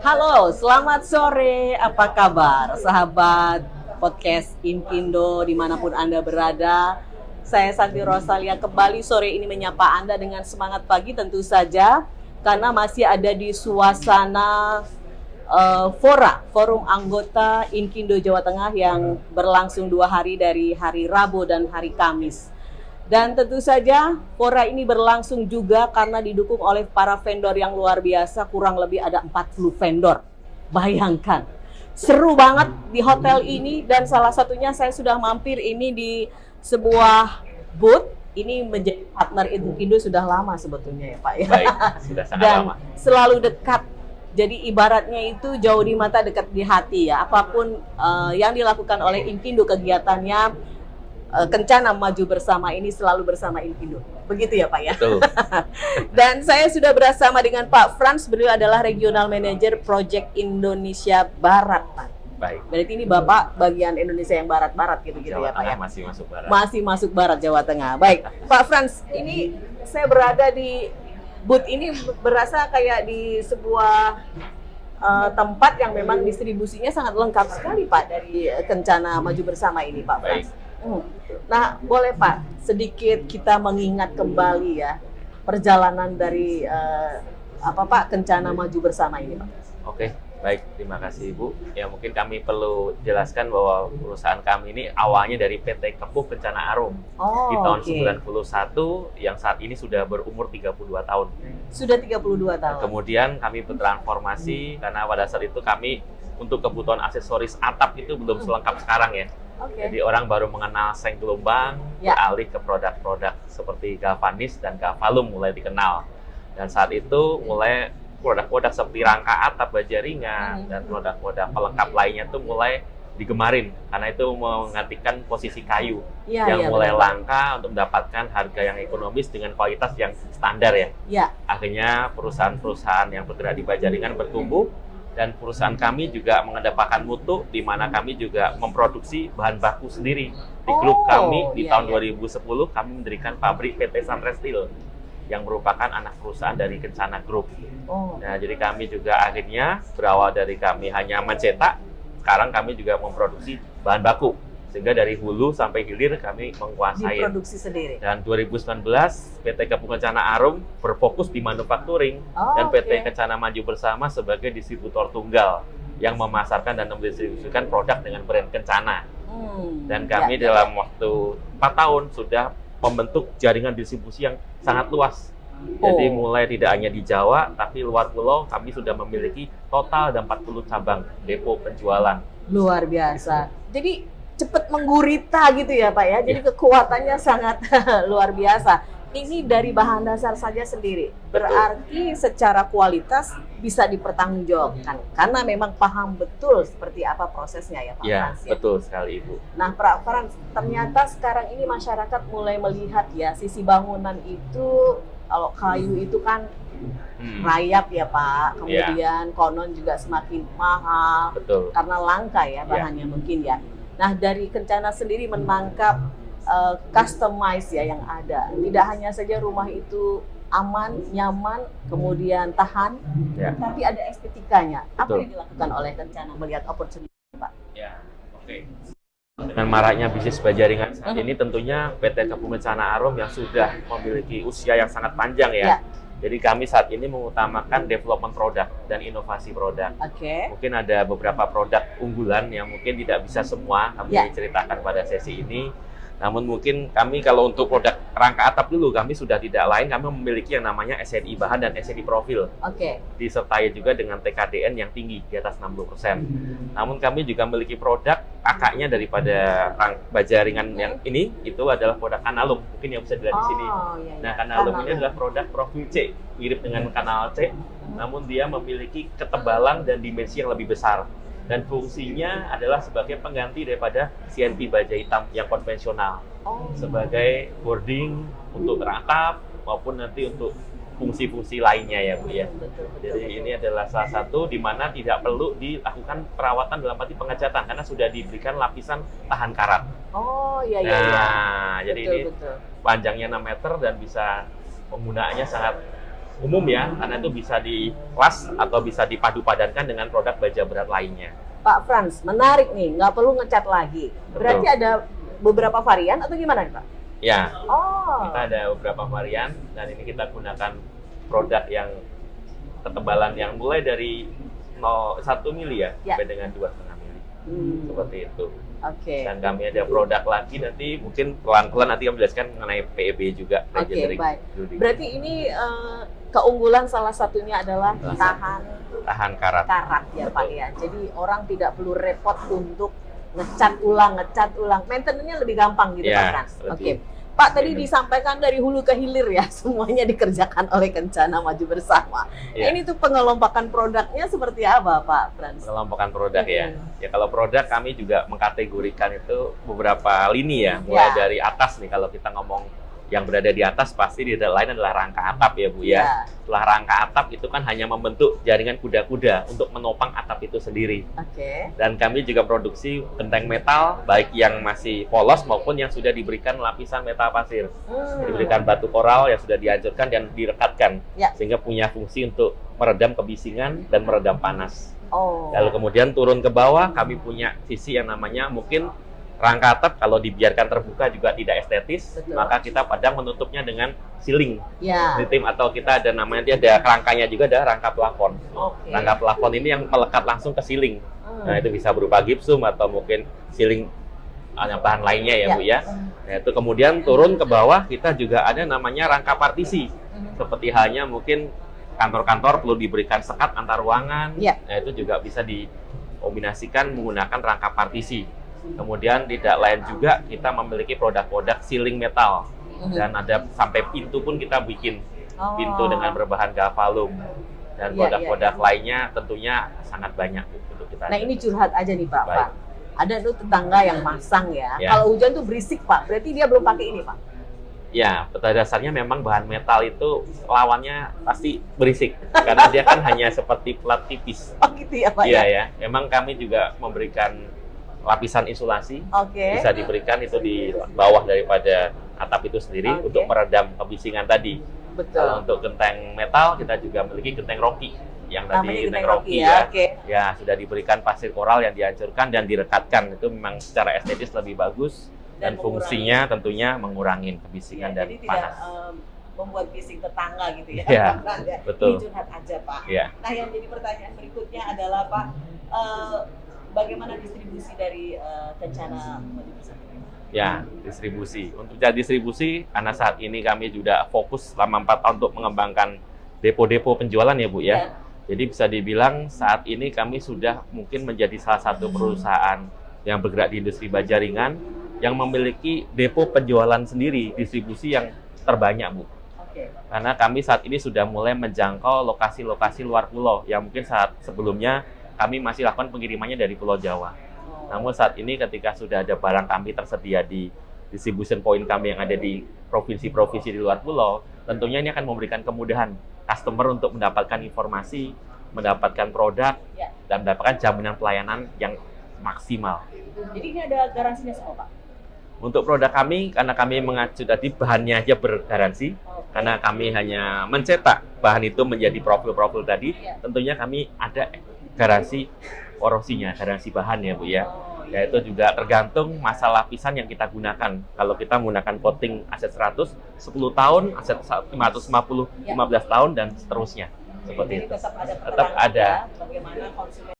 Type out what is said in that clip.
Halo, selamat sore. Apa kabar, sahabat podcast Inkindo dimanapun Anda berada? Saya Santi Rosalia kembali sore ini menyapa Anda dengan semangat pagi tentu saja, karena masih ada di suasana forum anggota Inkindo Jawa Tengah yang berlangsung 2 hari dari hari Rabu dan hari Kamis. Dan tentu saja fora ini berlangsung juga karena didukung oleh para vendor yang luar biasa, kurang lebih ada 40 vendor. Bayangkan, seru banget di hotel ini, dan salah satunya saya sudah mampir ini di sebuah booth. Ini menjadi partner Inkindo sudah lama sebetulnya ya Pak ya. Baik, sudah sangat dan lama. Selalu dekat. Jadi ibaratnya itu jauh di mata dekat di hati ya. Apapun yang dilakukan oleh Inkindo kegiatannya, Kencana Maju Bersama ini selalu bersama Inkindo. Begitu ya Pak ya? Betul. Dan saya sudah bersama dengan Pak Frans, beliau adalah Regional Manager Project Indonesia Barat Pak. Baik. Berarti ini Bapak bagian Indonesia yang barat-barat gitu-gitu Jawa ya Pak ya? Tengah masih masuk barat. Masih masuk barat Jawa Tengah. Baik, Pak Frans, ini saya berada di booth ini berasa kayak di sebuah tempat yang memang distribusinya sangat lengkap sekali Pak dari Kencana Maju Bersama ini Pak Frans. Baik. Nah, boleh Pak sedikit kita mengingat kembali ya perjalanan dari Pak Kencana Maju Bersama ini Pak. Oke, baik. Terima kasih Ibu. Ya mungkin kami perlu jelaskan bahwa perusahaan kami ini awalnya dari PT Kepuh Kencana Arum di tahun 91 yang saat ini sudah berumur 32 tahun. Sudah 32 tahun. Kemudian kami bertransformasi karena pada saat itu kami untuk kebutuhan aksesoris atap itu belum selengkap sekarang ya. Jadi orang baru mengenal seng gelombang, beralih ke produk-produk seperti galvanis dan galvalum mulai dikenal. Dan saat itu mulai produk-produk seperti rangka atap baja ringan dan produk-produk pelengkap lainnya itu mulai digemarin karena itu menggantikan posisi kayu yang mulai langka untuk mendapatkan harga yang ekonomis dengan kualitas yang standar ya. Akhirnya perusahaan-perusahaan yang bergerak di baja ringan bertumbuh. Dan perusahaan kami juga mengedepankan mutu, di mana kami juga memproduksi bahan baku sendiri. Di grup kami, di tahun 2010, kami mendirikan pabrik PT Sunrise Steel, yang merupakan anak perusahaan dari Kencana Group. Nah, jadi kami juga akhirnya berawal dari kami hanya mencetak, sekarang kami juga memproduksi bahan baku. Sehingga dari hulu sampai hilir kami menguasai. Diproduksi sendiri. Dan 2019 PT Kepuh Kencana Arum berfokus di manufacturing dan PT Kencana Maju Bersama sebagai distributor tunggal yang memasarkan dan mendistribusikan produk dengan brand Kencana. Dan kami dalam waktu 4 tahun sudah membentuk jaringan distribusi yang sangat luas. Jadi mulai tidak hanya di Jawa, tapi luar pulau kami sudah memiliki total ada 40 cabang depo penjualan. Luar biasa. Jadi cepat menggurita gitu ya Pak ya. Jadi kekuatannya sangat luar biasa. Ini dari bahan dasar saja sendiri. Berarti secara kualitas bisa dipertanggungjawabkan. Karena memang paham betul seperti apa prosesnya ya Pak Frans. Ya, betul sekali Ibu. Nah Pak Frans, ternyata sekarang ini masyarakat mulai melihat ya sisi bangunan itu, kalau kayu itu kan rayap ya Pak. Kemudian konon juga semakin mahal. Betul. Karena langka ya bahannya mungkin ya. Nah, dari Kencana sendiri menangkap customize ya yang ada. Tidak hanya saja rumah itu aman, nyaman, kemudian tahan, tapi ada estetikanya. Apa yang dilakukan oleh Kencana melihat opportunity, Pak? Ya, oke. Dengan maraknya bisnis baja ringan saat ini tentunya PT Kepuh Kencana Arum yang sudah memiliki usia yang sangat panjang ya. Jadi kami saat ini mengutamakan development produk dan inovasi produk. Mungkin ada beberapa produk unggulan yang mungkin tidak bisa semua kami ceritakan pada sesi ini. Namun mungkin kami kalau untuk produk rangka atap dulu, kami sudah tidak lain, kami memiliki yang namanya SNI bahan dan SNI profil. Disertai juga dengan TKDN yang tinggi, di atas 60%. Namun kami juga memiliki produk kakaknya daripada baja ringan yang ini, itu adalah produk Kanalum. Mungkin yang bisa dilihat di sini. Nah, Kanalum ini adalah produk profil C, mirip dengan kanal C, namun dia memiliki ketebalan dan dimensi yang lebih besar. Dan fungsinya adalah sebagai pengganti daripada CNP baja hitam yang konvensional. Sebagai boarding untuk beratap maupun nanti untuk fungsi-fungsi lainnya ya Bu ya. Jadi ini adalah salah satu di mana tidak perlu dilakukan perawatan dalam arti pengecatan karena sudah diberikan lapisan tahan karat. Jadi ini panjangnya 6 meter dan bisa penggunaannya sangat umum ya, karena itu bisa dikelas atau bisa dipadu-padankan dengan produk baja berat lainnya. Pak Frans, menarik nih, nggak perlu ngecat lagi. Berarti ada beberapa varian atau gimana nih, Pak? Ya, Oh, kita ada beberapa varian dan ini kita gunakan produk yang ketebalan yang mulai dari 1 mili ya, Ya. sampai dengan 2,5 mili. Seperti itu. oke. Dan kami ada produk lagi nanti mungkin pelan-pelan nanti kami jelaskan mengenai PEB juga. Oke, Generic baik. Building. Berarti ini keunggulan salah satunya adalah tahan Tahan karat. karat ya Pak Betul. ya. Jadi orang tidak perlu repot untuk ngecat ulang. Maintenance-nya lebih gampang gitu Ya, Pak Frans. lebih. Oke. Pak tadi disampaikan dari hulu ke hilir ya, semuanya dikerjakan oleh Kencana Maju Bersama. Ya. Ini tuh pengelompokan produknya seperti apa Pak Frans? Pengelompokan produk ya. Ya kalau produk kami juga mengkategorikan itu beberapa lini ya. Mulai Ya. dari atas nih kalau kita ngomong yang berada di atas pasti di lain adalah rangka atap ya Bu ya. Ya. Setelah rangka atap itu kan hanya membentuk jaringan kuda-kuda untuk menopang atap itu sendiri. Oke. Dan kami juga produksi genteng metal baik yang masih polos maupun yang sudah diberikan lapisan metal pasir. Diberikan batu koral yang sudah dihancurkan dan direkatkan Ya. sehingga punya fungsi untuk meredam kebisingan dan meredam panas. Oh. Lalu kemudian turun ke bawah kami punya sisi yang namanya mungkin rangka atap kalau dibiarkan terbuka juga tidak estetis. Betul. Maka kita padang menutupnya dengan ceiling Ya. tim atau kita ada namanya dia ada rangkanya juga ada rangka plafon. Oke. Rangka plafon ini yang melekat langsung ke ceiling. Nah itu bisa berupa gipsum atau mungkin ceiling bahan lainnya ya Bu ya. Nah itu kemudian turun ke bawah kita juga ada namanya rangka partisi. Seperti halnya mungkin kantor-kantor perlu diberikan sekat antar ruangan. Ya. Nah itu juga bisa dikombinasikan menggunakan rangka partisi. Kemudian tidak lain juga kita memiliki produk-produk ceiling metal. Dan ada sampai pintu pun kita bikin. Pintu dengan berbahan galvalum. Dan Iya, produk-produk lainnya tentunya sangat banyak untuk kita. Nah ini curhat aja nih Pak. Baik. Pak. Ada tuh tetangga yang masang ya. Ya. Kalau hujan tuh berisik Pak. Berarti dia belum pakai ini Pak. Ya, pada dasarnya memang bahan metal itu lawannya pasti berisik. Karena dia kan hanya seperti plat tipis. Oh gitu ya Pak Iya ya. ya, memang kami juga memberikan lapisan insulasi. Oke. Bisa diberikan itu di bawah daripada atap itu sendiri Oke. untuk meredam kebisingan tadi. Betul. Kalau untuk genteng metal kita juga memiliki genteng rocky. Yang tadi Namanya genteng genteng rocky rocky ya. Oke. Ya, sudah diberikan pasir koral yang dihancurkan dan direkatkan. Itu memang secara estetis lebih bagus dan Dan fungsinya tentunya mengurangi kebisingan dan jadi panas. tidak membuat bising tetangga gitu ya. Iya, Pak. betul. Ini curhat aja Pak. Ya. Nah yang jadi pertanyaan berikutnya adalah Pak, bagaimana distribusi dari Kencana Maju Bersama? Ya, distribusi. Untuk jadi distribusi, karena saat ini kami juga fokus selama 4 tahun untuk mengembangkan depo-depo penjualan ya Bu ya. Jadi bisa dibilang saat ini kami sudah mungkin menjadi salah satu perusahaan yang bergerak di industri baja ringan yang memiliki depo penjualan sendiri, distribusi yang terbanyak Bu. Oke. Karena kami saat ini sudah mulai menjangkau lokasi-lokasi luar pulau yang mungkin saat sebelumnya kami masih lakukan pengirimannya dari Pulau Jawa. Namun saat ini ketika sudah ada barang kami tersedia di distribution point kami yang ada di provinsi-provinsi di luar pulau, tentunya ini akan memberikan kemudahan customer untuk mendapatkan informasi, mendapatkan produk, Ya. dan mendapatkan jaminan pelayanan yang maksimal. Jadi ini ada garansinya semua Pak? Untuk produk kami, karena kami mengacu tadi bahannya aja bergaransi, karena kami hanya mencetak bahan itu menjadi profil-profil tadi, Ya. tentunya kami ada garansi korosinya, garansi bahan ya Bu ya. Yaitu juga tergantung masa lapisan yang kita gunakan. Kalau kita menggunakan coating aset 100, 10 tahun, aset 550, Ya. 15 tahun, dan seterusnya. Seperti Jadi itu. tetap ada Tetap keterangan ada. ya, bagaimana konsumen